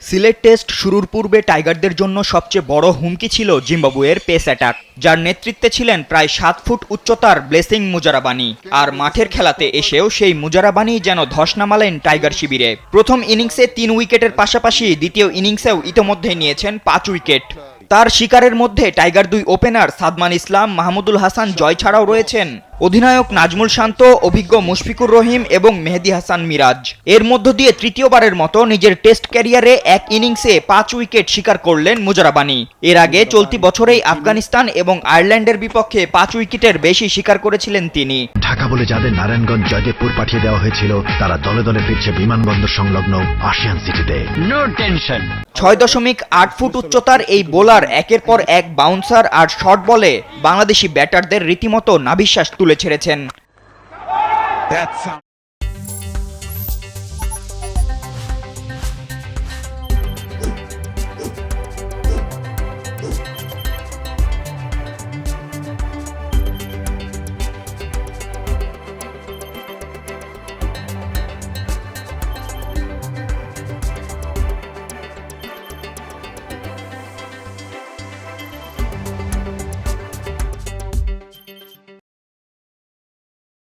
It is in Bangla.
সিলেট টেস্ট শুরুর পূর্বে টাইগারদের জন্য সবচেয়ে বড় হুমকি ছিল জিম্বাবুয়ের পেস অ্যাটাক, যার নেতৃত্বে ছিলেন প্রায় 7 ফুট উচ্চতার ব্লেসিং মুজারাবানি। আর মাঠের খেলাতে এসেও সেই মুজারাবানি যেন ধস নামালেন টাইগার শিবিরে। প্রথম ইনিংসে 3 উইকেটের পাশাপাশি দ্বিতীয় ইনিংসেও ইতোমধ্যেই নিয়েছেন 5 উইকেট। তার শিকারের মধ্যে টাইগার 2 ওপেনার সাদমান ইসলাম, মাহমুদুল হাসান জয় ছাড়াও রয়েছেন অধিনায়ক নাজমুল শান্ত, অভিজ্ঞ মুশফিকুর রহিম এবং মেহেদী হাসান মিরাজ। এর মধ্য দিয়ে তৃতীয়বারের মতো নিজের টেস্ট ক্যারিয়ারে এক ইনিংসে 5 উইকেট শিকার করলেন মুজারাবানি। এর আগে চলতি বছরেই আফগানিস্তান এবং আয়ারল্যান্ডের বিপক্ষে 5 উইকেটের বেশি শিকার করেছিলেন তিনি। ঢাকা বলে যাদের নারায়ণগঞ্জ জয়দেবপুর পাঠিয়ে দেওয়া হয়েছিল, তারা দলে দলে ফিরছে বিমানবন্দর সংলগ্ন আশিয়ান সিটিতে। No tension. 6.8 ফুট উচ্চতার এই বোলার একের পর এক বাউন্সার আর শর্ট বলে বাংলাদেশি ব্যাটারদের রীতিমতো নাভিশ্বাস তুলে ছেড়েছেন।